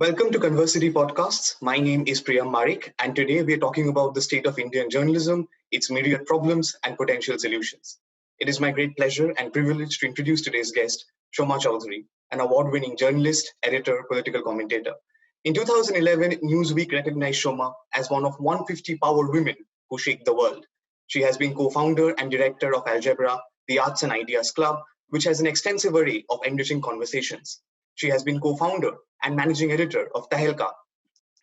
Welcome to Converciti Podcasts. My name is Priyam Marik, and today we are talking about the state of Indian journalism, its myriad problems, and potential solutions. It is my great pleasure and privilege to introduce today's guest, Shoma Chaudhury, an award-winning journalist, editor, political commentator. In 2011, Newsweek recognized Shoma as one of 150 power women who shake the world. She has been co-founder and director of Algebra-The Arts and Ideas Club, which has an extensive array of enriching conversations. She has been co-founder and managing editor of Tehelka,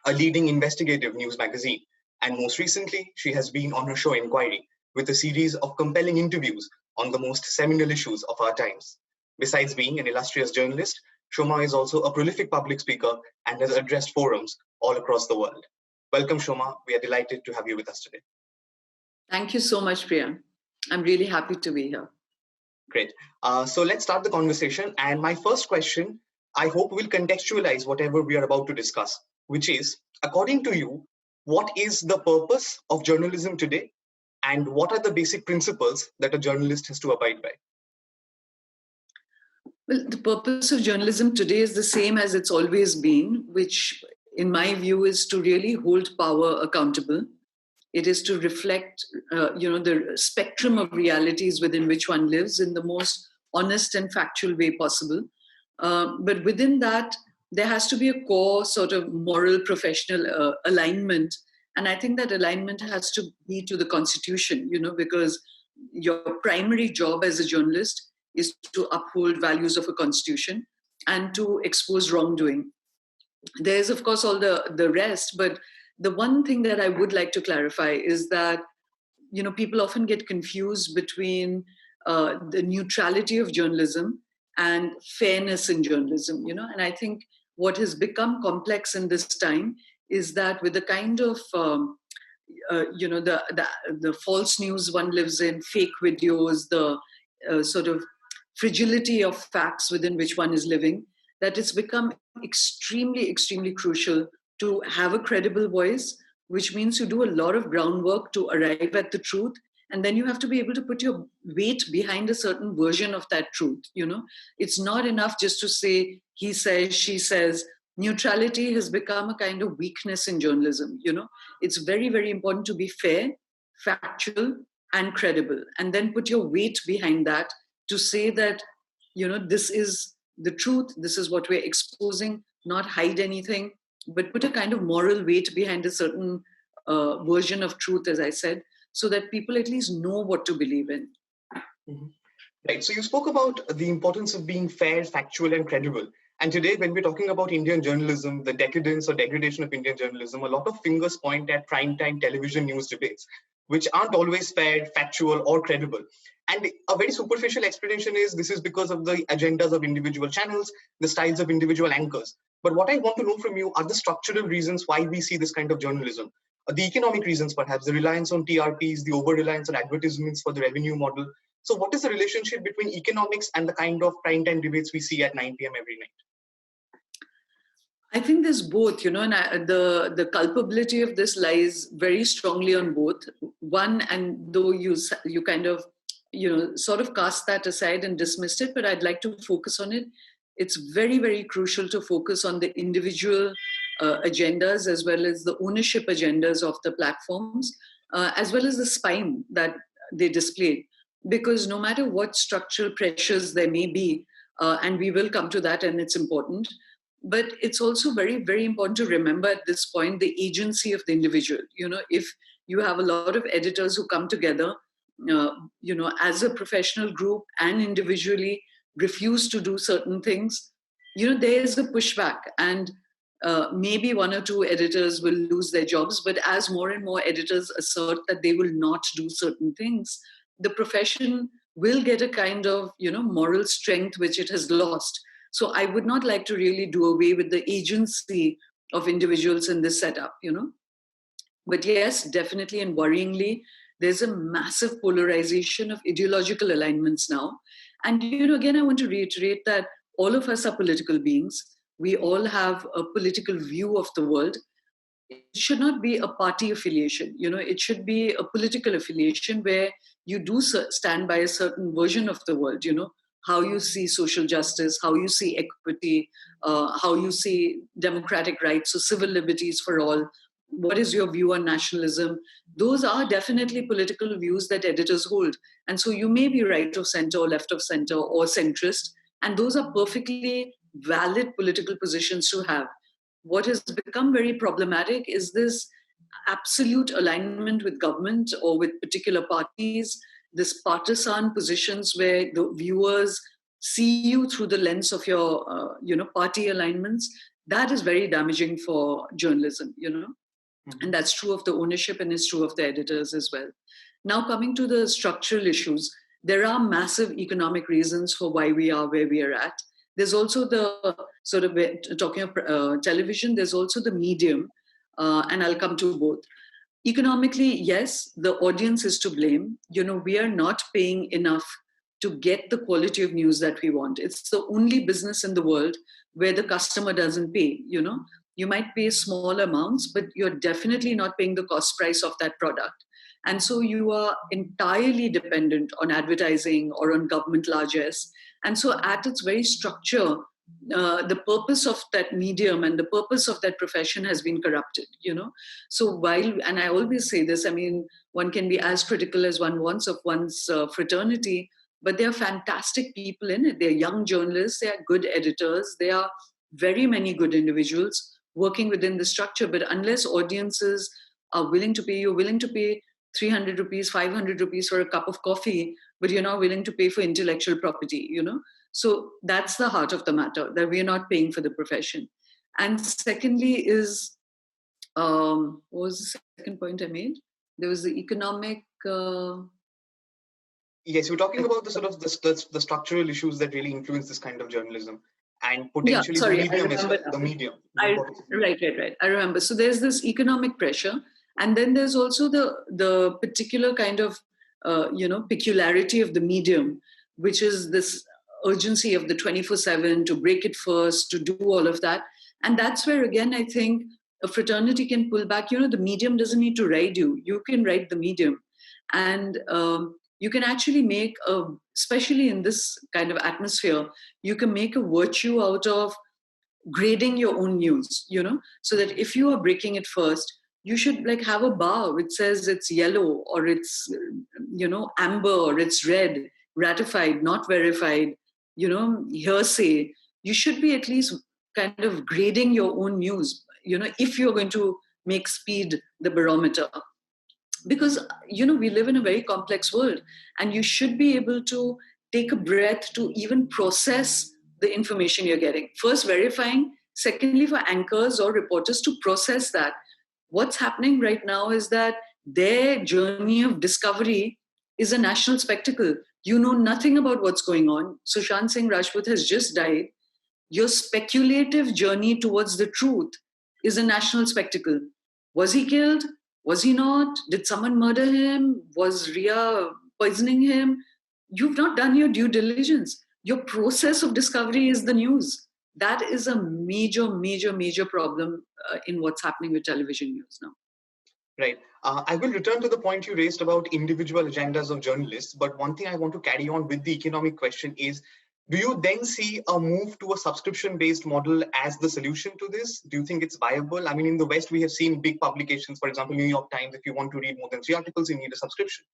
a leading investigative news magazine. And most recently, she has been on her show Enquiry with a series of compelling interviews on the most seminal issues of our times. Besides being an illustrious journalist, Shoma is also a prolific public speaker and has addressed forums all across the world. Welcome, Shoma. We are delighted to have you with us today. Thank you so much, Priya. I'm really happy to be here. Great. So let's start the conversation. And my first question, I hope will contextualize whatever we are about to discuss, which is, according to you, what is the purpose of journalism today? And what are the basic principles that a journalist has to abide by? Well, the purpose of journalism today is the same as it's always been, which in my view is to really hold power accountable. It is to reflect, the spectrum of realities within which one lives in the most honest and factual way possible. But within that, there has to be a core sort of moral professional alignment. And I think that alignment has to be to the Constitution, because your primary job as a journalist is to uphold values of a Constitution and to expose wrongdoing. There's, of course, all the rest, but the one thing that I would like to clarify is that, people often get confused between the neutrality of journalism and fairness in journalism, and I think what has become complex in this time is that with the kind of, the false news one lives in, fake videos, the sort of fragility of facts within which one is living, that it's become extremely, extremely crucial to have a credible voice, which means you do a lot of groundwork to arrive at the truth. And then you have to be able to put your weight behind a certain version of that truth. It's not enough just to say, he says, she says. Neutrality has become a kind of weakness in journalism. It's very, very important to be fair, factual, and credible. And then put your weight behind that to say that, this is the truth. This is what we're exposing, not hide anything, but put a kind of moral weight behind a certain version of truth, as I said, so that people at least know what to believe in. Mm-hmm. Right. So you spoke about the importance of being fair, factual, and credible. And today, when we're talking about Indian journalism, the decadence or degradation of Indian journalism, a lot of fingers point at primetime television news debates, which aren't always fair, factual, or credible. And a very superficial explanation is this is because of the agendas of individual channels, the styles of individual anchors. But what I want to know from you are the structural reasons why we see this kind of journalism. The economic reasons, perhaps, the reliance on TRPs, the over-reliance on advertisements for the revenue model. So what is the relationship between economics and the kind of primetime debates we see at 9 p.m. every night? I think there's both, and the culpability of this lies very strongly on both. One, and though you kind of, sort of cast that aside and dismissed it, but I'd like to focus on it. It's very, very crucial to focus on the individual agendas as well as the ownership agendas of the platforms, as well as the spine that they display. Because no matter what structural pressures there may be, and we will come to that and it's important, but it's also very, very important to remember at this point the agency of the individual. If you have a lot of editors who come together, as a professional group and individually refuse to do certain things, there is a pushback, and maybe one or two editors will lose their jobs. But as more and more editors assert that they will not do certain things, the profession will get a kind of, moral strength which it has lost. So I would not like to really do away with the agency of individuals in this setup, But yes, definitely and worryingly, there's a massive polarization of ideological alignments now. And, again, I want to reiterate that all of us are political beings. We all have a political view of the world. It should not be a party affiliation. It should be a political affiliation where you do stand by a certain version of the world, how you see social justice, how you see equity, how you see democratic rights, so civil liberties for all. What is your view on nationalism? Those are definitely political views that editors hold. And so you may be right of center or left of center or centrist, and those are perfectly valid political positions to have. What has become very problematic is this absolute alignment with government or with particular parties, this partisan positions where the viewers see you through the lens of your party alignments. That is very damaging for journalism, and that's true of the ownership and it's true of the editors as well. Now, coming to the structural issues, there are massive economic reasons for why we are where we are at. There's also the sort of, talking of television, there's also the medium, and I'll come to both. Economically, yes, the audience is to blame. We are not paying enough to get the quality of news that we want. It's the only business in the world where the customer doesn't pay. You might pay small amounts, but you're definitely not paying the cost price of that product. And so you are entirely dependent on advertising or on government largesse. And so at its very structure, the purpose of that medium and the purpose of that profession has been corrupted, So while, and I always say this, one can be as critical as one wants of one's fraternity, but there are fantastic people in it. They're young journalists, they are good editors, there are very many good individuals working within the structure. But unless audiences are willing to pay, you're willing to pay 300 rupees, 500 rupees for a cup of coffee, but you're not willing to pay for intellectual property, So that's the heart of the matter, that we're not paying for the profession. And secondly is, what was the second point I made? There was the economic... Yes, we're talking about the sort of the structural issues that really influence this kind of journalism. And potentially the medium as well, the medium. Right. I remember. So there's this economic pressure. And then there's also the particular kind of, peculiarity of the medium, which is this urgency of the 24/7 to break it first, to do all of that. And that's where, again, I think a fraternity can pull back. The medium doesn't need to ride you. You can ride the medium. And you can actually make, especially in this kind of atmosphere, you can make a virtue out of grading your own news, so that if you are breaking it first, you should have a bar which says it's yellow or it's, amber or it's red, ratified, not verified, hearsay. You should be at least kind of grading your own news, if you're going to make speed the barometer. Because, we live in a very complex world, and you should be able to take a breath to even process the information you're getting. First, verifying. Secondly, for anchors or reporters to process that. What's happening right now is that their journey of discovery is a national spectacle. You know nothing about what's going on. Sushant Singh Rajput has just died. Your speculative journey towards the truth is a national spectacle. Was he killed? Was he not? Did someone murder him? Was Ria poisoning him? You've not done your due diligence. Your process of discovery is the news. That is a major, major, major problem in what's happening with television news now. Right. I will return to the point you raised about individual agendas of journalists. But one thing I want to carry on with the economic question is, do you then see a move to a subscription-based model as the solution to this? Do you think it's viable? In the West, we have seen big publications, for example, New York Times. If you want to read more than 3 articles, you need a subscription.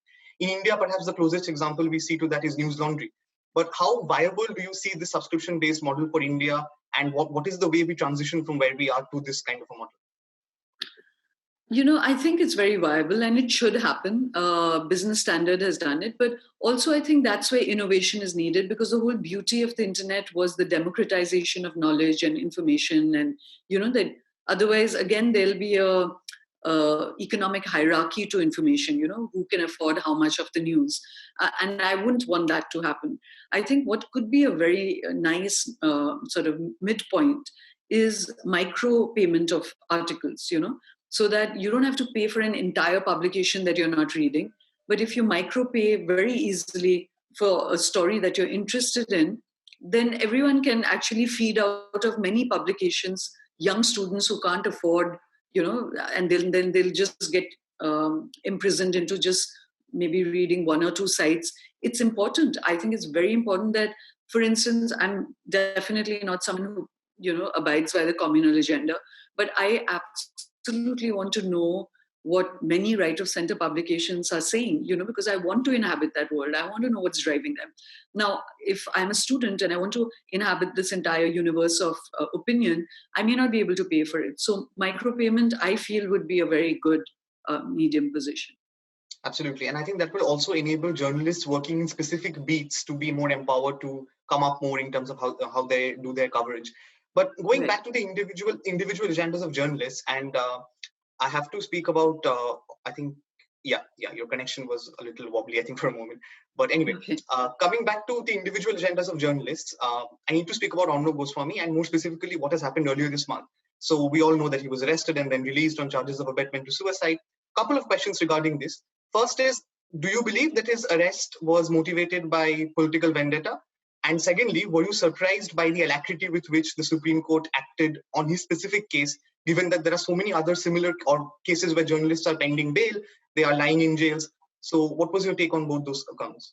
In India, perhaps the closest example we see to that is News Laundry. But how viable do you see the subscription-based model for India? And what is the way we transition from where we are to this kind of a model? I think it's very viable and it should happen. Business Standard has done it. But also, I think that's where innovation is needed, because the whole beauty of the internet was the democratization of knowledge and information. And, that otherwise, again, there'll be a economic hierarchy to information, who can afford how much of the news. And I wouldn't want that to happen. I think what could be a very nice sort of midpoint is micro payment of articles, so that you don't have to pay for an entire publication that you're not reading. But if you micro pay very easily for a story that you're interested in, then everyone can actually feed out of many publications, young students who can't afford, and then they'll just get imprisoned into just maybe reading 1 or 2 sites. It's important. I think it's very important that For instance, I'm definitely not someone who, abides by the communal agenda, but I absolutely want to know what many right of center publications are saying, because I want to inhabit that world. I want to know what's driving them. Now, if I'm a student and I want to inhabit this entire universe of opinion, I may not be able to pay for it. So micropayment, I feel, would be a very good medium position. Absolutely. And I think that will also enable journalists working in specific beats to be more empowered to come up more in terms of how they do their coverage. But going back to the individual agendas of journalists, and I have to speak about, I think, your connection was a little wobbly, I think, for a moment. But anyway, coming back to the individual agendas of journalists, I need to speak about Arnab Goswami and more specifically what has happened earlier this month. So we all know that he was arrested and then released on charges of abetment to suicide. Couple of questions regarding this. First is, do you believe that his arrest was motivated by political vendetta? And secondly, were you surprised by the alacrity with which the Supreme Court acted on his specific case, given that there are so many other similar or cases where journalists are pending bail, they are lying in jails? So what was your take on both those accounts?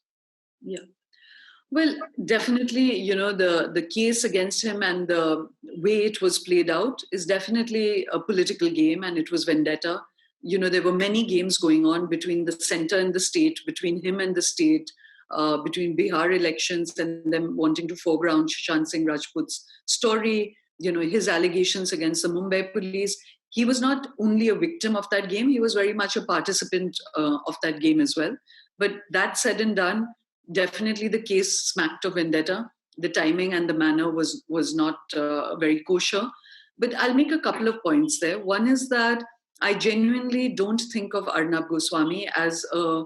Yeah. Well, definitely, the case against him and the way it was played out is definitely a political game, and it was vendetta. There were many games going on between the center and the state, between him and the state, between Bihar elections and them wanting to foreground Sushant Singh Rajput's story, his allegations against the Mumbai police. He was not only a victim of that game, he was very much a participant of that game as well. But that said and done, definitely the case smacked of vendetta. The timing and the manner was not very kosher. But I'll make a couple of points there. One is that I genuinely don't think of Arnab Goswami as a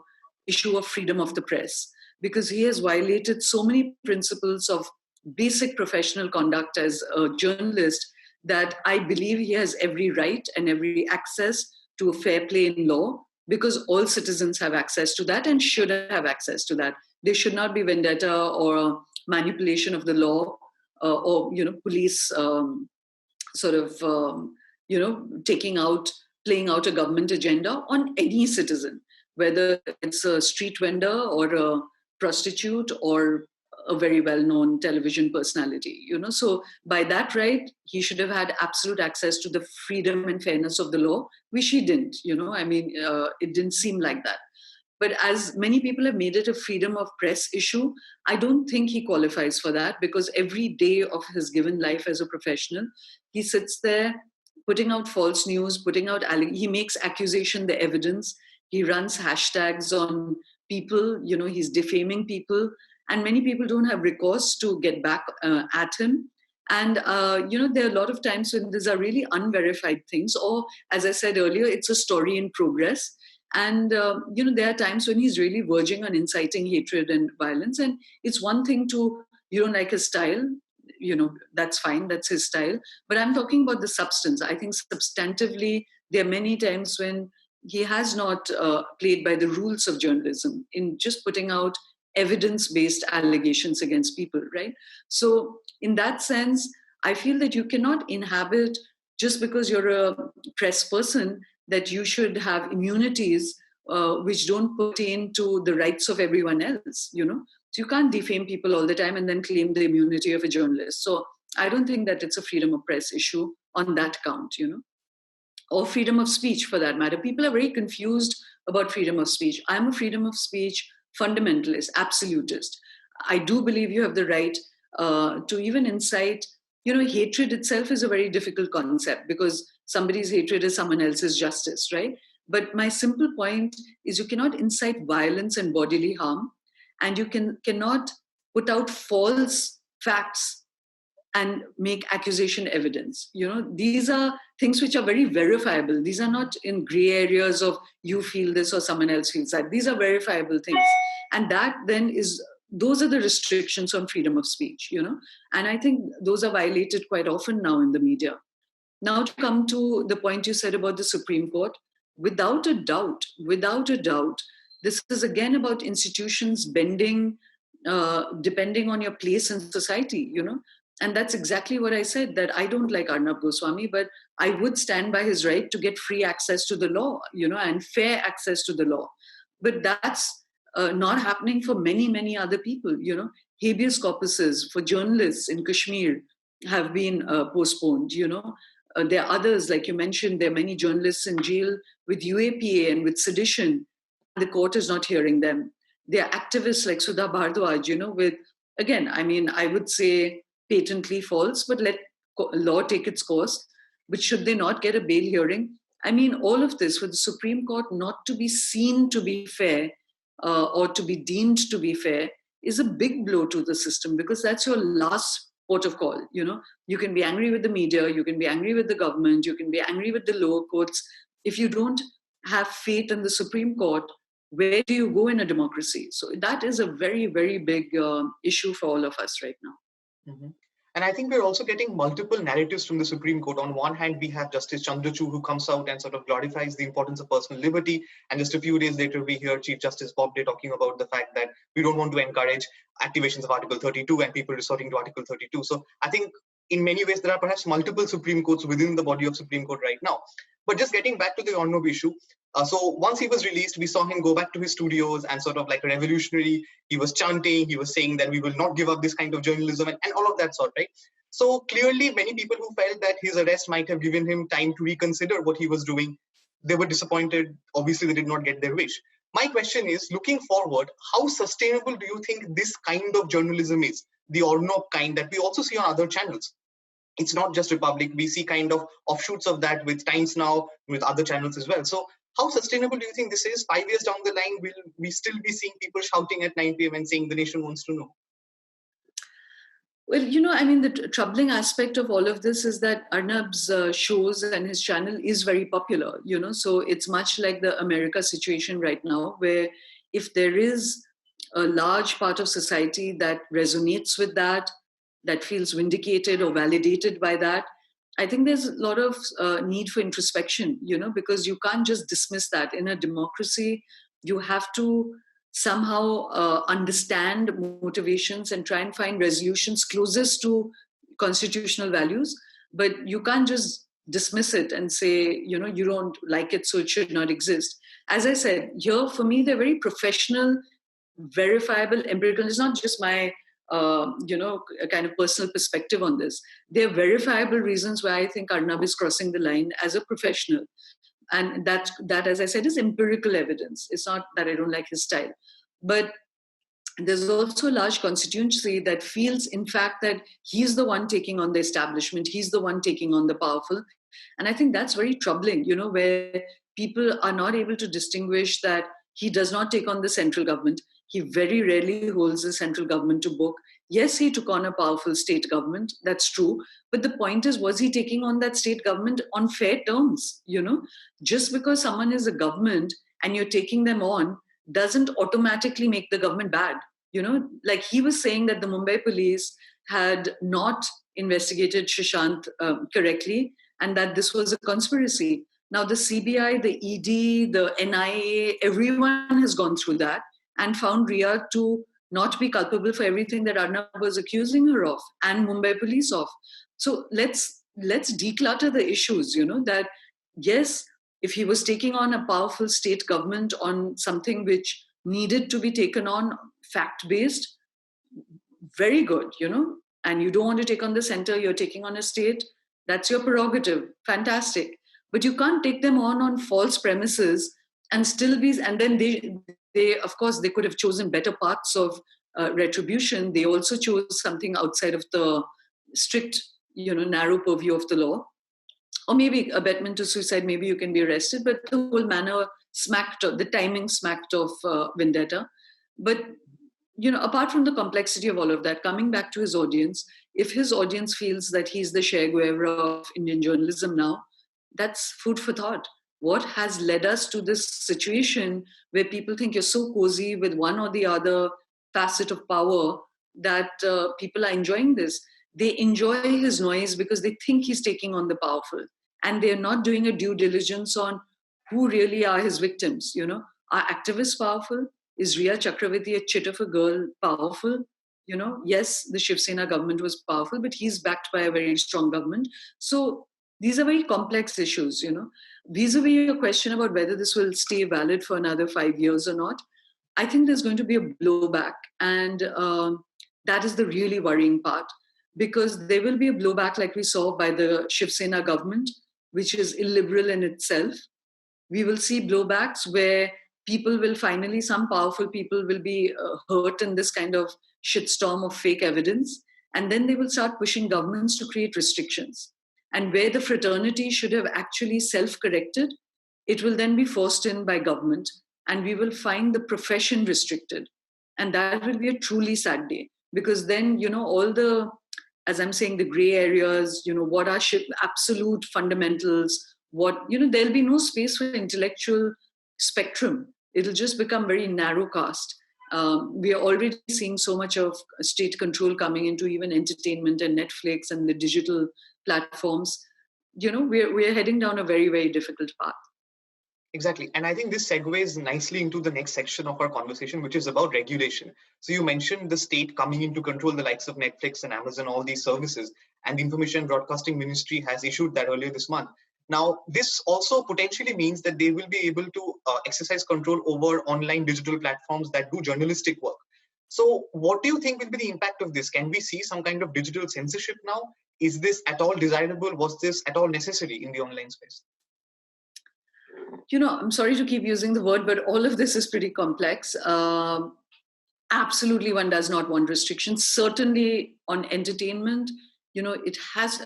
issue of freedom of the press, because he has violated so many principles of basic professional conduct as a journalist that I believe he has every right and every access to a fair play in law, because all citizens have access to that and should have access to that. There should not be vendetta or manipulation of the law or police playing out a government agenda on any citizen, whether it's a street vendor or a prostitute or a very well-known television personality. So by that right, he should have had absolute access to the freedom and fairness of the law, which he didn't. It didn't seem like that. But as many people have made it a freedom of press issue, I don't think he qualifies for that, because every day of his given life as a professional, he sits there putting out false news, he makes accusation the evidence. He runs hashtags on people, he's defaming people. And many people don't have recourse to get back at him. And, there are a lot of times when these are really unverified things, or as I said earlier, it's a story in progress. And, there are times when he's really verging on inciting hatred and violence. And it's one thing to, you don't like his style, that's fine, that's his style. But I'm talking about the substance. I think substantively, there are many times when he has not played by the rules of journalism in just putting out evidence-based allegations against people, right? So in that sense, I feel that you cannot inhabit, just because you're a press person, that you should have immunities which don't pertain to the rights of everyone else, So you can't defame people all the time and then claim the immunity of a journalist. So I don't think that it's a freedom of press issue on that count, or freedom of speech for that matter. People are very confused about freedom of speech. I'm a freedom of speech fundamentalist, absolutist. I do believe you have the right to even incite, hatred itself is a very difficult concept, because somebody's hatred is someone else's justice, right? But my simple point is, you cannot incite violence and bodily harm, and you cannot put out false facts and make accusation evidence. These are things which are very verifiable. These are not in gray areas of you feel this or someone else feels that. These are verifiable things. And that then those are the restrictions on freedom of speech, And I think those are violated quite often now in the media. Now, to come to the point you said about the Supreme Court, without a doubt, this is again about institutions bending, depending on your place in society, And that's exactly what I said, that I don't like Arnab Goswami, but I would stand by his right to get free access to the law, and fair access to the law. But that's not happening for many, many other people, habeas corpuses for journalists in Kashmir have been postponed. There are others, like you mentioned, there are many journalists in jail with UAPA and with sedition. The court is not hearing them. There are activists like Sudha Bhardwaj, with, again, I mean, I would say patently false, but let law take its course. But should they not get a bail hearing? I mean, all of this for the Supreme Court not to be seen to be fair or to be deemed to be fair is a big blow to the system, because that's your last port of call. You can be angry with the media, you can be angry with the government, you can be angry with the lower courts. If you don't have faith in the Supreme Court, where do you go in a democracy? So that is a very, very big issue for all of us right now. Mm-hmm. And I think we're also getting multiple narratives from the Supreme Court. On one hand, we have Justice Chandrachud, who comes out and sort of glorifies the importance of personal liberty. And just a few days later, we hear Chief Justice Bobde talking about the fact that we don't want to encourage activations of Article 32 and people resorting to Article 32. So I think in many ways, there are perhaps multiple Supreme Courts within the body of Supreme Court right now. But just getting back to the Arnab issue, so once he was released, we saw him go back to his studios and sort of like a revolutionary. He was chanting, he was saying that we will not give up this kind of journalism and all of that sort, right? So clearly, many people who felt that his arrest might have given him time to reconsider what he was doing, they were disappointed. Obviously, they did not get their wish. My question is, looking forward, how sustainable do you think this kind of journalism is? The Arnab kind that we also see on other channels. It's not just Republic. We see kind of offshoots of that with Times Now, with other channels as well. So how sustainable do you think this is? 5 years down the line, will we still be seeing people shouting at 9 p.m. and saying the nation wants to know? Well, I mean, the troubling aspect of all of this is that Arnab's shows and his channel is very popular, so it's much like the America situation right now, where if there is a large part of society that resonates with that feels vindicated or validated by that, I think there's a lot of need for introspection, because you can't just dismiss that. In a democracy, you have to somehow understand motivations and try and find resolutions closest to constitutional values. But you can't just dismiss it and say, you don't like it, so it should not exist. As I said, here, for me, they're very professional, verifiable, empirical. It's not just my a kind of personal perspective on this. There are verifiable reasons why I think Arnab is crossing the line as a professional. And that, as I said, is empirical evidence. It's not that I don't like his style. But there's also a large constituency that feels, in fact, that he's the one taking on the establishment. He's the one taking on the powerful. And I think that's very troubling, where people are not able to distinguish that he does not take on the central government. He very rarely holds the central government to book. Yes, he took on a powerful state government. That's true. But the point is, was he taking on that state government on fair terms? Just because someone is a government and you're taking them on doesn't automatically make the government bad. Like he was saying that the Mumbai police had not investigated Shishant correctly and that this was a conspiracy. Now, the CBI, the ED, the NIA, everyone has gone through that and found Riya to not be culpable for everything that Arnab was accusing her of and Mumbai police of. So let's declutter the issues, that yes, if he was taking on a powerful state government on something which needed to be taken on fact-based, very good, and you don't want to take on the center, you're taking on a state, that's your prerogative, fantastic. But you can't take them on false premises and still be, and then they of course, they could have chosen better paths of retribution. They also chose something outside of the strict, narrow purview of the law. Or maybe abetment to suicide, maybe you can be arrested, but the whole manner the timing smacked of vendetta. But, apart from the complexity of all of that, coming back to his audience, if his audience feels that he's the Che Guevara of Indian journalism now, that's food for thought. What has led us to this situation where people think you're so cozy with one or the other facet of power that people are enjoying this? They enjoy his noise because they think he's taking on the powerful. And they're not doing a due diligence on who really are his victims. Are activists powerful? Is Riya Chakravarti, a chit of a girl, powerful? Yes, the Shiv Sena government was powerful, but he's backed by a very strong government. So these are very complex issues, Vis-a-vis your question about whether this will stay valid for another 5 years or not, I think there's going to be a blowback. And That is the really worrying part, because there will be a blowback like we saw by the Shiv Sena government, which is illiberal in itself. We will see blowbacks where people will finally, some powerful people will be hurt in this kind of shitstorm of fake evidence. And then they will start pushing governments to create restrictions. And where the fraternity should have actually self-corrected, it will then be forced in by government. And we will find the profession restricted. And that will be a truly sad day. Because then, all the, as I'm saying, the gray areas, what are absolute fundamentals, there'll be no space for intellectual spectrum. It'll just become very narrow cast. We are already seeing so much of state control coming into even entertainment and Netflix and the digital platforms. We're heading down a very, very difficult path. Exactly. And I think this segues nicely into the next section of our conversation, which is about regulation. So you mentioned the state coming in to control the likes of Netflix and Amazon, all these services, and the Information and Broadcasting Ministry has issued that earlier this month. Now, this also potentially means that they will be able to exercise control over online digital platforms that do journalistic work. So what do you think will be the impact of this? Can we see some kind of digital censorship now? Is this at all desirable? Was this at all necessary in the online space? I'm sorry to keep using the word, but all of this is pretty complex. Absolutely, one does not want restrictions. Certainly on entertainment, it has,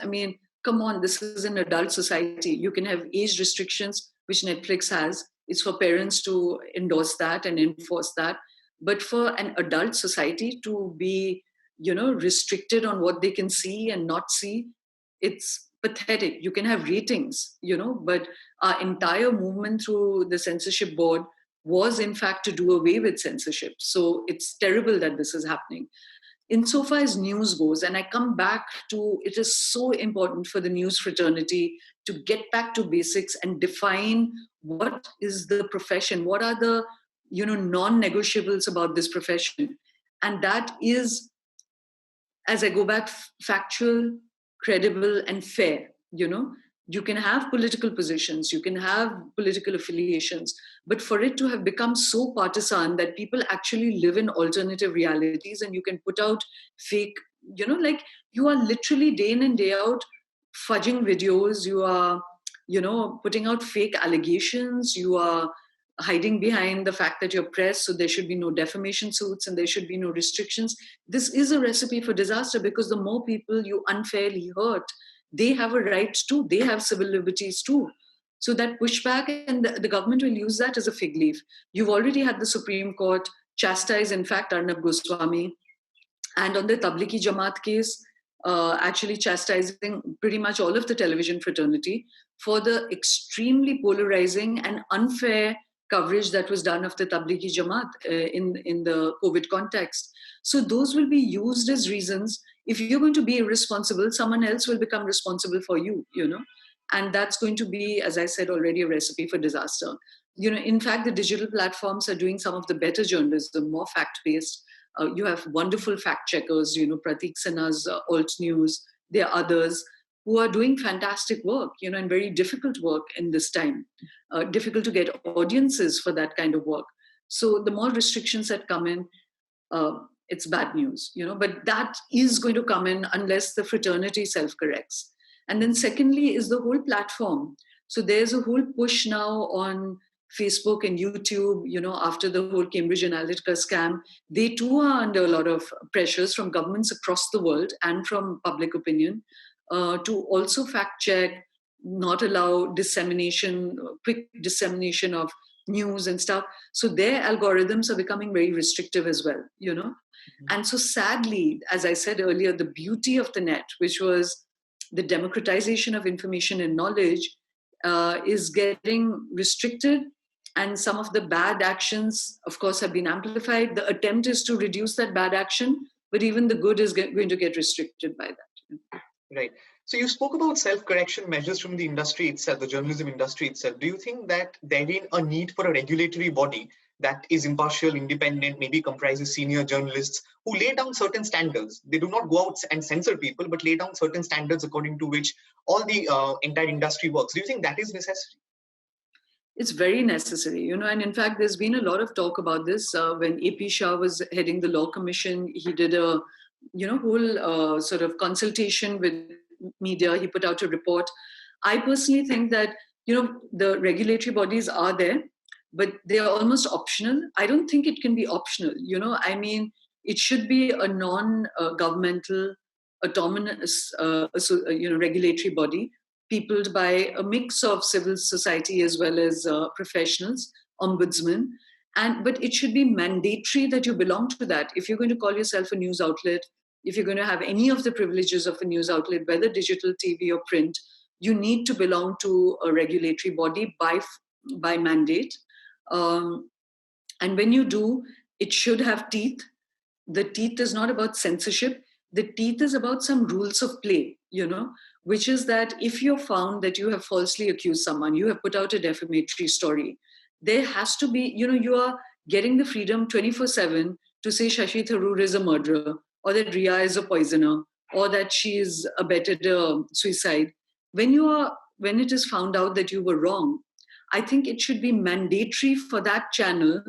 come on, this is an adult society. You can have age restrictions, which Netflix has. It's for parents to endorse that and enforce that. But for an adult society to be, restricted on what they can see and not see, it's pathetic. You can have ratings, but our entire movement through the censorship board was in fact to do away with censorship. So it's terrible that this is happening. Insofar as news goes, and I come back to, it is so important for the news fraternity to get back to basics and define what is the profession, what are the, non-negotiables about this profession. And that is, as I go back, factual, credible, and fair. You can have political positions, you can have political affiliations, but for it to have become so partisan that people actually live in alternative realities and you can put out fake, like you are literally day in and day out fudging videos, you are, putting out fake allegations, you are hiding behind the fact that you're press, so there should be no defamation suits and there should be no restrictions. This is a recipe for disaster, because the more people you unfairly hurt, they have a right too, they have civil liberties too. So that pushback, and the government will use that as a fig leaf. You've already had the Supreme Court chastise, in fact, Arnab Goswami, and on the Tablighi Jamaat case, actually chastising pretty much all of the television fraternity for the extremely polarizing and unfair coverage that was done of the Tablighi Jamaat in the COVID context. So those will be used as reasons. If you're going to be irresponsible, someone else will become responsible for you, and that's going to be, as I said already, a recipe for disaster. In fact, the digital platforms are doing some of the better journalism, more fact-based. You have wonderful fact checkers, Pratik Sinha's Alt News. There are others who are doing fantastic work, and very difficult work in this time. Difficult to get audiences for that kind of work. So the more restrictions that come in, it's bad news, but that is going to come in unless the fraternity self-corrects. And then secondly is the whole platform. So there's a whole push now on Facebook and YouTube, after the whole Cambridge Analytica scam. They too are under a lot of pressures from governments across the world and from public opinion to also fact check, not allow dissemination, quick dissemination of news and stuff. So their algorithms are becoming very restrictive as well, Mm-hmm. And so sadly, as I said earlier, the beauty of the net, which was the democratization of information and knowledge, is getting restricted. And some of the bad actions, of course, have been amplified. The attempt is to reduce that bad action, but even the good is going to get restricted by that. Right. So you spoke about self-correction measures from the industry itself, the journalism industry itself. Do you think that there is a need for a regulatory body that is impartial, independent, maybe comprises senior journalists who lay down certain standards? They do not go out and censor people, but lay down certain standards according to which all the entire industry works. Do you think that is necessary? It's very necessary, and in fact, there's been a lot of talk about this. When AP Shah was heading the Law Commission, he did a whole sort of consultation with media. He put out a report. I personally think that, the regulatory bodies are there, but they are almost optional. I don't think it can be optional. It should be a non-governmental, autonomous, regulatory body, peopled by a mix of civil society as well as professionals, ombudsman. But it should be mandatory that you belong to that. If you're going to call yourself a news outlet, if you're going to have any of the privileges of a news outlet, whether digital, TV, or print, you need to belong to a regulatory body by mandate. And when you do, it should have teeth. The teeth is not about censorship. The teeth is about some rules of play, which is that if you're found that you have falsely accused someone, you have put out a defamatory story, there has to be, you are getting the freedom 24/7 to say Shashi Tharoor is a murderer, or that Riya is a poisoner, or that she is abetted suicide. When it is found out that you were wrong, I think it should be mandatory for that channel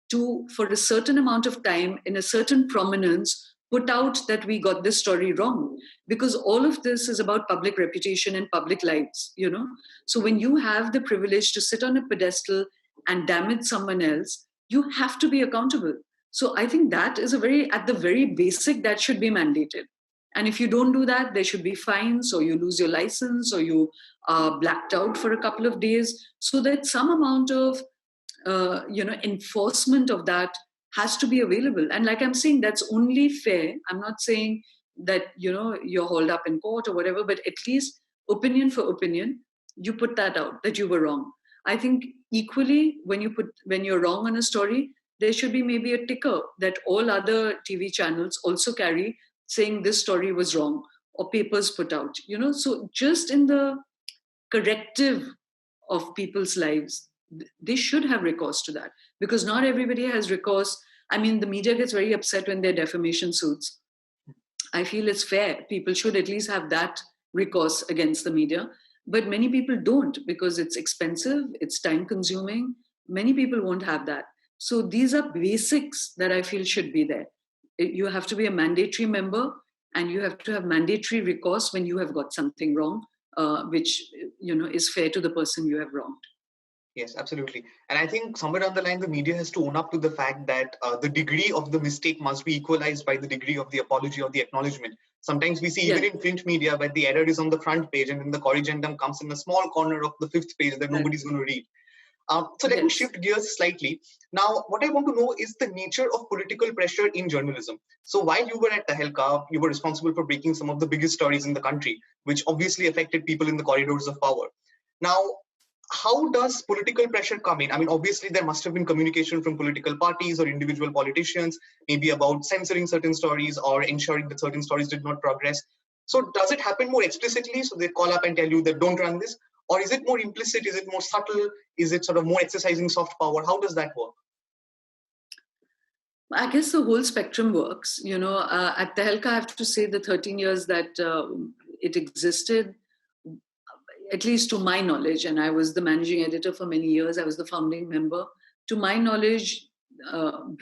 to, for a certain amount of time, in a certain prominence, put out that we got this story wrong. Because all of this is about public reputation and public lives, So when you have the privilege to sit on a pedestal and damage someone else, you have to be accountable. So I think that is at the very basic, that should be mandated. And if you don't do that, there should be fines, or you lose your license, or you are blacked out for a couple of days, so that some amount of enforcement of that has to be available. And like I'm saying, that's only fair. I'm not saying that, you're hauled up in court or whatever, but at least opinion for opinion, you put that out, that you were wrong. I think equally, when you're wrong on a story, there should be maybe a ticker that all other TV channels also carry, saying this story was wrong, or papers put out, so just in the corrective of people's lives, they should have recourse to that, because not everybody has recourse. I mean, the media gets very upset when there are defamation suits. I feel it's fair. People should at least have that recourse against the media. But many people don't, because it's expensive, it's time consuming. Many people won't have that. So these are basics that I feel should be there. You have to be a mandatory member, and you have to have mandatory recourse when you have got something wrong, which, is fair to the person you have wronged. Yes, absolutely. And I think somewhere down the line, the media has to own up to the fact that the degree of the mistake must be equalized by the degree of the apology or the acknowledgement. Sometimes we see even in print media where the error is on the front page, and then the corrigendum comes in a small corner of the 5th page that nobody's going to read. So let me shift gears slightly. Now, what I want to know is the nature of political pressure in journalism. So while you were at Tehelka, you were responsible for breaking some of the biggest stories in the country, which obviously affected people in the corridors of power. Now, how does political pressure come in? I mean, obviously, there must have been communication from political parties or individual politicians, maybe about censoring certain stories or ensuring that certain stories did not progress. So does it happen more explicitly? So they call up and tell you that don't run this? Or is it more implicit? Is it more subtle? Is it sort of more exercising soft power? How does that work? I guess the whole spectrum works. At Tehelka, I have to say the 13 years that it existed, at least to my knowledge, and I was the managing editor for many years, I was the founding member. To my knowledge,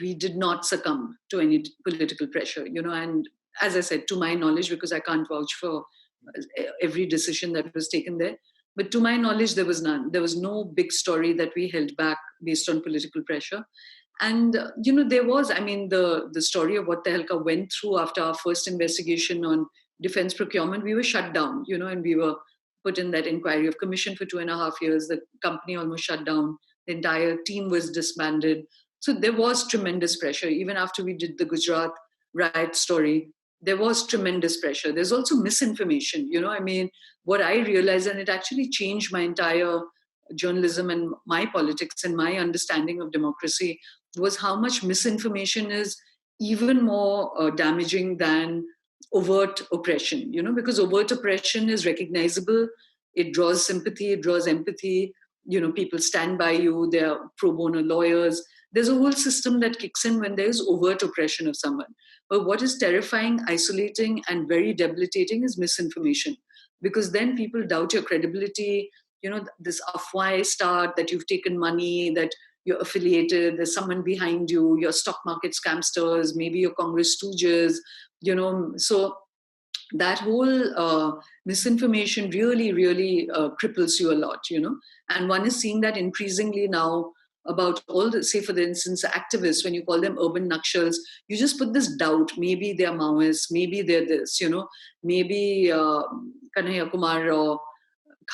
we did not succumb to any political pressure, and as I said, to my knowledge, because I can't vouch for every decision that was taken there. But to my knowledge, there was none. There was no big story that we held back based on political pressure. And, there was, the story of what Tehelka went through after our first investigation on defense procurement, we were shut down, and we were put in that inquiry of commission for 2.5 years. The company almost shut down. The entire team was disbanded. So there was tremendous pressure. Even after we did the Gujarat riot story, there was tremendous pressure. There's also misinformation. What I realized, and it actually changed my entire journalism and my politics and my understanding of democracy, was how much misinformation is even more damaging than overt oppression, because overt oppression is recognizable. It draws sympathy, it draws empathy. People stand by you. They're pro bono lawyers. There's a whole system that kicks in when there's overt oppression of someone. But what is terrifying, isolating, and very debilitating is misinformation, because then people doubt your credibility. This afwai start that you've taken money, that you're affiliated, there's someone behind you, your stock market scamsters, maybe your Congress stooges, So that whole misinformation really cripples you a lot, and one is seeing that increasingly now about all the, say for instance, activists, when you call them urban nakshals, you just put this doubt, maybe they're Maoists, maybe they're this, maybe Kanhaiya Kumar or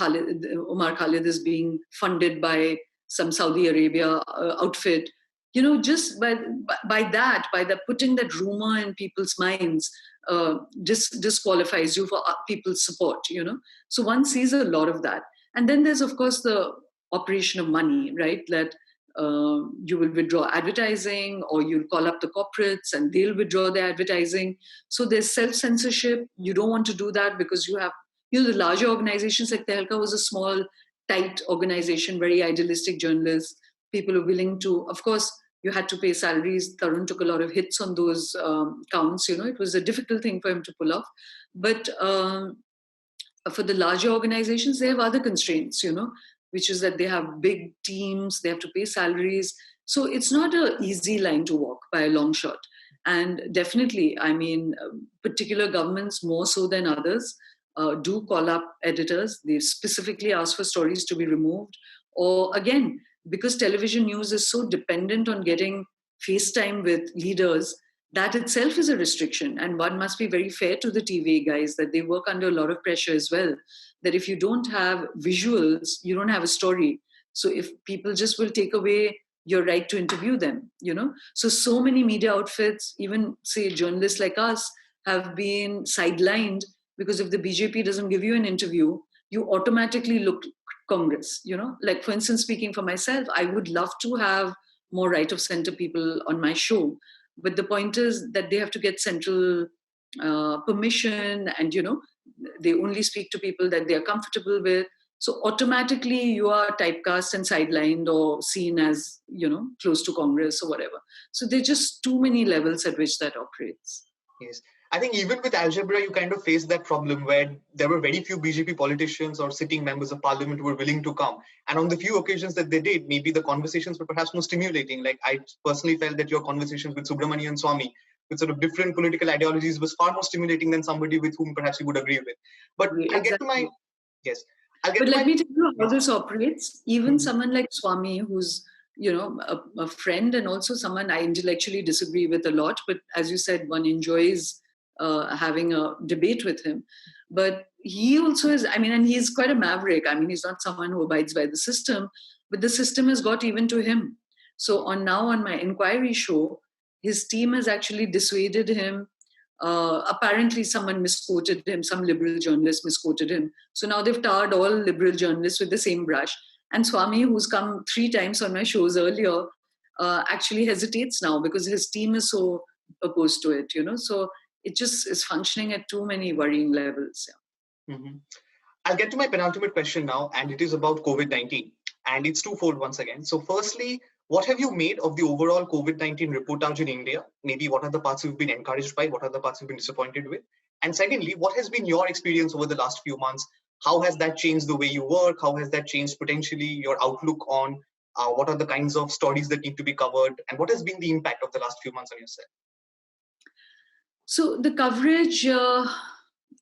Umar Khalid is being funded by some Saudi Arabia outfit. Just by that putting that rumor in people's minds disqualifies you for people's support. So one sees a lot of that, and then there's of course the operation of money, right? That you will withdraw advertising, or you'll call up the corporates and they'll withdraw their advertising. So there's self-censorship. You don't want to do that because you have, the larger organizations like Tehelka was a small, tight organization, very idealistic journalists, people are willing to, of course, you had to pay salaries. Tarun took a lot of hits on those counts. It was a difficult thing for him to pull off. But for the larger organizations, they have other constraints, which is that they have big teams, they have to pay salaries. So it's not an easy line to walk by a long shot. And definitely, I mean, particular governments more so than others do call up editors. They specifically ask for stories to be removed. Or again, because television news is so dependent on getting FaceTime with leaders, that itself is a restriction. And one must be very fair to the TV guys that they work under a lot of pressure as well. That if you don't have visuals, you don't have a story. So if people just will take away your right to interview them, So many media outfits, even say journalists like us, have been sidelined because if the BJP doesn't give you an interview, you automatically look Congress, Like for instance, speaking for myself, I would love to have more right of center people on my show. But the point is that they have to get central permission and, they only speak to people that they are comfortable with. So automatically you are typecast and sidelined or seen as, close to Congress or whatever. So there are just too many levels at which that operates. Yes. I think even with Algebra, you kind of faced that problem where there were very few BJP politicians or sitting members of parliament who were willing to come. And on the few occasions that they did, maybe the conversations were perhaps more stimulating. Like I personally felt that your conversations with Subramanian Swamy, with sort of different political ideologies, was far more stimulating than somebody with whom perhaps you would agree with. But Exactly. I'll get to my, yes. Let me tell you how this operates. Even someone like Swami, who's, a friend and also someone I intellectually disagree with a lot, but as you said, one enjoys having a debate with him. But he also is, and he's quite a maverick. He's not someone who abides by the system, but the system has got even to him. So on my Enquiry show, his team has actually dissuaded him. Apparently someone misquoted him, some liberal journalist misquoted him. So now they've tarred all liberal journalists with the same brush. And Swami, who's come 3 times on my shows earlier, actually hesitates now because his team is so opposed to it, So it just is functioning at too many worrying levels. Yeah. Mm-hmm. I'll get to my penultimate question now, and it is about COVID-19. And it's twofold once again. So firstly, what have you made of the overall COVID-19 reportage in India? Maybe what are the parts you've been encouraged by? What are the parts you've been disappointed with? And secondly, what has been your experience over the last few months? How has that changed the way you work? How has that changed potentially your outlook on what are the kinds of stories that need to be covered? And what has been the impact of the last few months on yourself? So the coverage,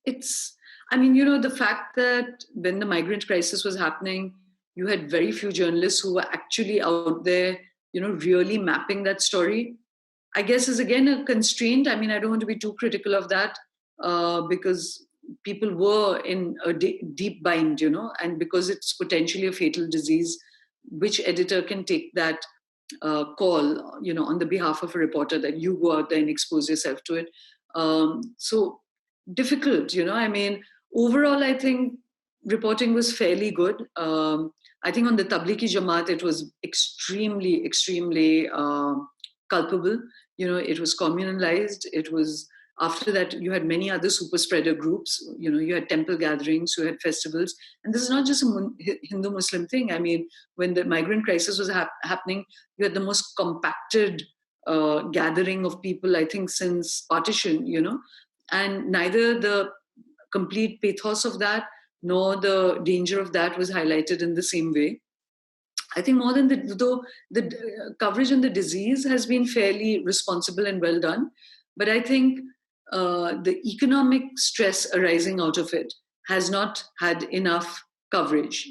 it's, the fact that when the migrant crisis was happening, you had very few journalists who were actually out there, really mapping that story, I guess is again a constraint. I don't want to be too critical of that because people were in a deep bind, and because it's potentially a fatal disease, which editor can take that call, on the behalf of a reporter that you go out there and expose yourself to it. So difficult, overall, I think reporting was fairly good. I think on the Tablighi Jamaat, it was extremely culpable. It was communalized. It was, after that, you had many other super spreader groups. You had temple gatherings, you had festivals. And this is not just a Hindu-Muslim thing. When the migrant crisis was happening, you had the most compacted gathering of people, I think, since partition, and neither the complete pathos of that nor the danger of that was highlighted in the same way. I think more than though the coverage on the disease has been fairly responsible and well done, but I think the economic stress arising out of it has not had enough coverage,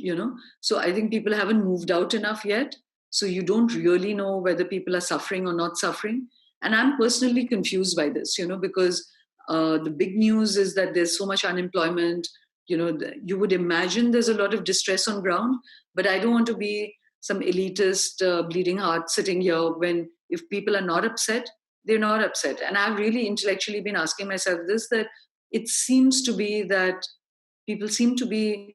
So I think people haven't moved out enough yet. So you don't really know whether people are suffering or not suffering. And I'm personally confused by this, because the big news is that there's so much unemployment. You would imagine there's a lot of distress on ground, but I don't want to be some elitist bleeding heart sitting here when if people are not upset, they're not upset. And I've really intellectually been asking myself this, that it seems to be that people seem to be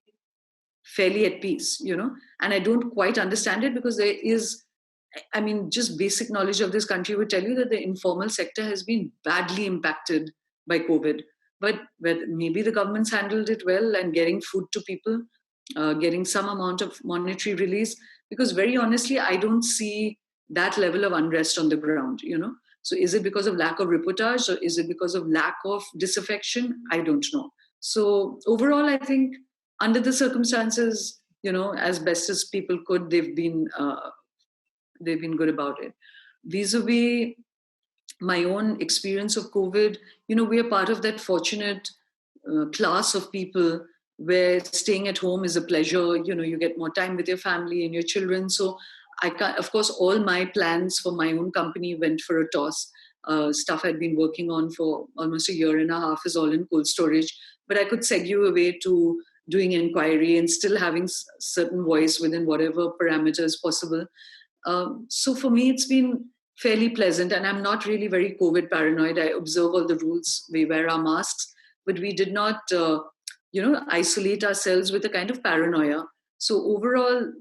fairly at peace, and I don't quite understand it because there is, just basic knowledge of this country would tell you that the informal sector has been badly impacted by COVID. But maybe the government's handled it well and getting food to people, getting some amount of monetary release, because very honestly, I don't see that level of unrest on the ground, So is it because of lack of reportage or is it because of lack of disaffection? I don't know. So overall, I think under the circumstances, as best as people could, they've been good about it. Vis-a-vis my own experience of COVID, we are part of that fortunate class of people where staying at home is a pleasure. You get more time with your family and your children. So I can't, of course, all my plans for my own company went for a toss. Stuff I'd been working on for almost a year and a half is all in cold storage. But I could segue away to doing Enquiry and still having certain voice within whatever parameters possible. So for me, it's been fairly pleasant, and I'm not really very COVID paranoid. I observe all the rules. We wear our masks, but we did not, isolate ourselves with a kind of paranoia. So overall,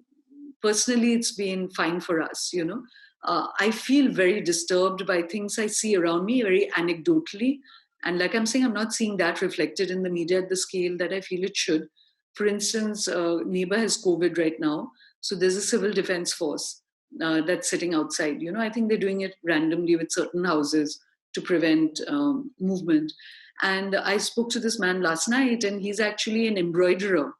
personally, it's been fine for us, I feel very disturbed by things I see around me, very anecdotally. And like I'm saying, I'm not seeing that reflected in the media at the scale that I feel it should. For instance, neighbor has COVID right now. So there's a civil defense force that's sitting outside. I think they're doing it randomly with certain houses to prevent movement. And I spoke to this man last night, and he's actually an embroiderer.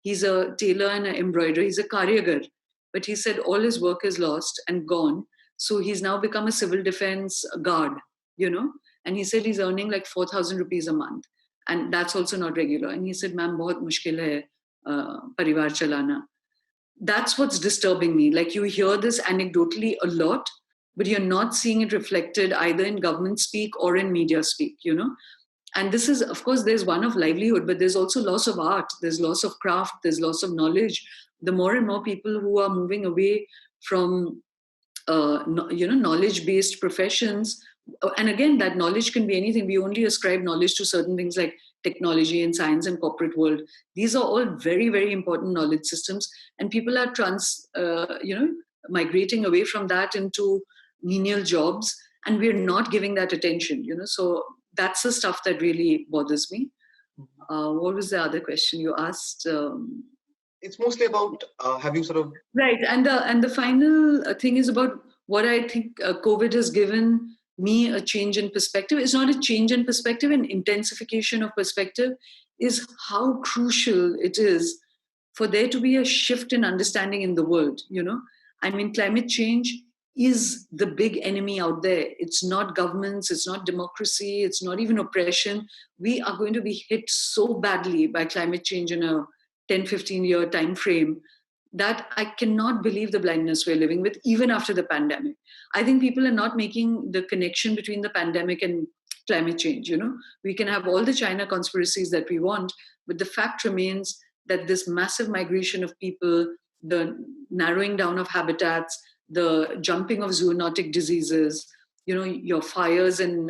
He's a tailor and an embroiderer. He's a karyagar. But he said all his work is lost and gone. So he's now become a civil defense guard, And he said he's earning like 4,000 rupees a month. And that's also not regular. And he said, ma'am, bahut mushkil hai parivar chalana. That's what's disturbing me. Like, you hear this anecdotally a lot, but you're not seeing it reflected either in government speak or in media speak, And this is, of course, there's one of livelihood, but there's also loss of art. There's loss of craft. There's loss of knowledge. The more and more people who are moving away from, knowledge-based professions. And again, that knowledge can be anything. We only ascribe knowledge to certain things like technology and science and corporate world. These are all very, very important knowledge systems. And people are migrating away from that into menial jobs. And we're not giving that attention, So that's the stuff that really bothers me. What was the other question you asked? It's mostly about have you sort of... Right. And the final thing is about what I think COVID has given me a change in perspective. It's not a change in perspective, an intensification of perspective is how crucial it is for there to be a shift in understanding in the world, Climate change is the big enemy out there. It's not governments, it's not democracy, it's not even oppression. We are going to be hit so badly by climate change in a 10, 15-year time frame that I cannot believe the blindness we're living with, even after the pandemic. I think people are not making the connection between the pandemic and climate change. We can have all the China conspiracies that we want, but the fact remains that this massive migration of people, the narrowing down of habitats, the jumping of zoonotic diseases, your fires in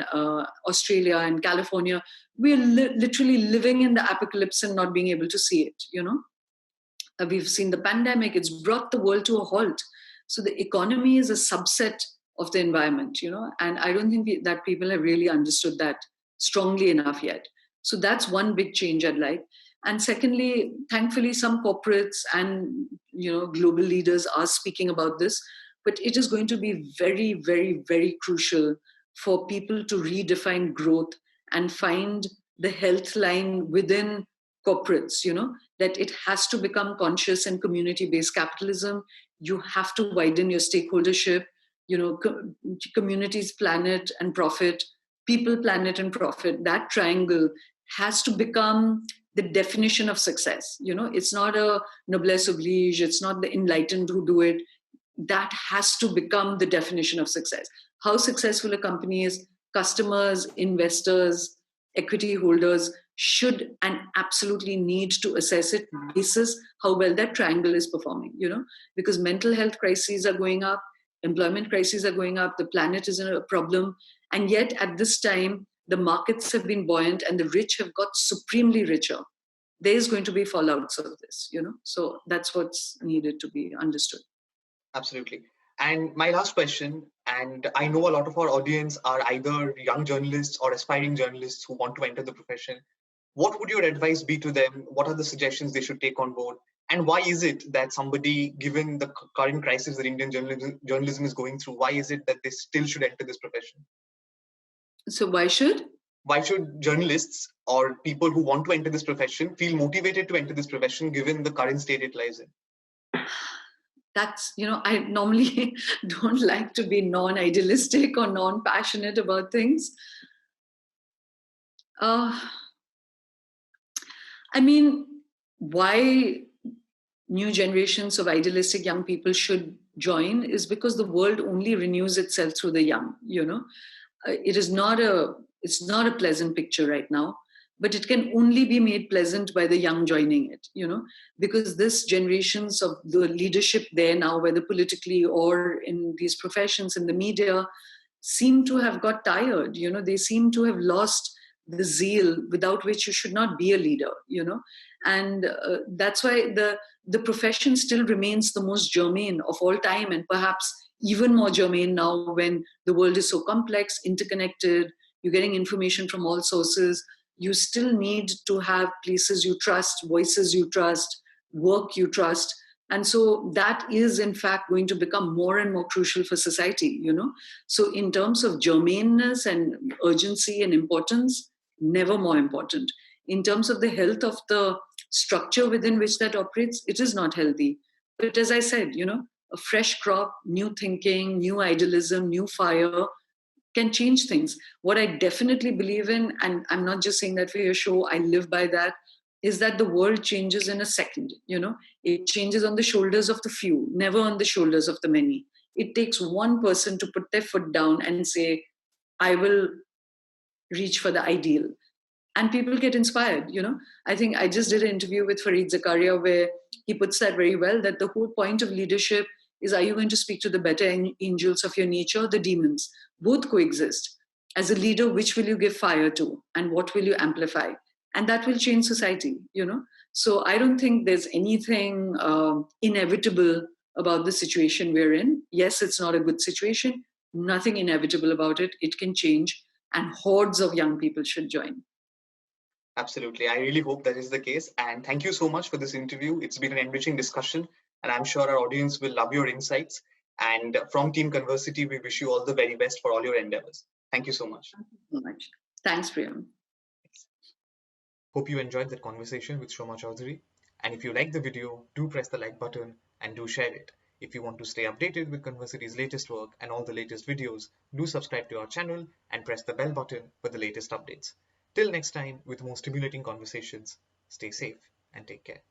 Australia and California, we're literally living in the apocalypse and not being able to see it, We've seen the pandemic, it's brought the world to a halt. So the economy is a subset of the environment, and I don't think that people have really understood that strongly enough yet. So that's one big change I'd like. And secondly, thankfully, some corporates and, global leaders are speaking about this, but it is going to be very, very, very crucial for people to redefine growth and find the health line within corporates, that it has to become conscious and community-based capitalism. You have to widen your stakeholdership, communities, planet, and profit. people, planet, and profit, that triangle has to become the definition of success. It's not a noblesse oblige, it's not the enlightened who do it. That has to become the definition of success. How successful a company is, customers, investors, equity holders should and absolutely need to assess it basis how well that triangle is performing, because mental health crises are going up, employment crises are going up, the planet is in a problem. And yet at this time, the markets have been buoyant and the rich have got supremely richer. There is going to be fallouts of this, so that's what's needed to be understood. Absolutely. And my last question, and I know a lot of our audience are either young journalists or aspiring journalists who want to enter the profession. What would your advice be to them? What are the suggestions they should take on board? And why is it that somebody, given the current crisis that Indian journalism is going through, why is it that they still should enter this profession? So why should journalists or people who want to enter this profession feel motivated to enter this profession given the current state it lies in? That's, I normally don't like to be non-idealistic or non-passionate about things. Why new generations of idealistic young people should join is because the world only renews itself through the young. It's not a pleasant picture right now, but it can only be made pleasant by the young joining it, because this generations of the leadership there now, whether politically or in these professions, in the media, seem to have got tired. They seem to have lost the zeal without which you should not be a leader, and that's why the profession still remains the most germane of all time, and perhaps even more germane now when the world is so complex, interconnected, you're getting information from all sources. You still need to have places you trust, voices you trust, work you trust. And so that is, in fact, going to become more and more crucial for society, So in terms of germaneness and urgency and importance, never more important. In terms of the health of the structure within which that operates, it is not healthy. But as I said, a fresh crop, new thinking, new idealism, new fire can change things. What I definitely believe in, and I'm not just saying that for your show, I live by that, is that the world changes in a second. It changes on the shoulders of the few, never on the shoulders of the many. It takes one person to put their foot down and say, I will reach for the ideal. And people get inspired. I think I just did an interview with Fareed Zakaria where he puts that very well, that the whole point of leadership is, are you going to speak to the better angels of your nature, the demons? Both coexist. As a leader, which will you give fire to and what will you amplify? And that will change society, So I don't think there's anything inevitable about the situation we're in. Yes, it's not a good situation. Nothing inevitable about it. It can change, and hordes of young people should join. Absolutely. I really hope that is the case. And thank you so much for this interview. It's been an enriching discussion, and I'm sure our audience will love your insights. And from Team Converciti, we wish you all the very best for all your endeavors. Thank you so much. Thank you so much. Thanks, Priyam. Hope you enjoyed that conversation with Shoma Chaudhury. And if you like the video, do press the like button and do share it. If you want to stay updated with Converciti's latest work and all the latest videos, do subscribe to our channel and press the bell button for the latest updates. Till next time, with more stimulating conversations, stay safe and take care.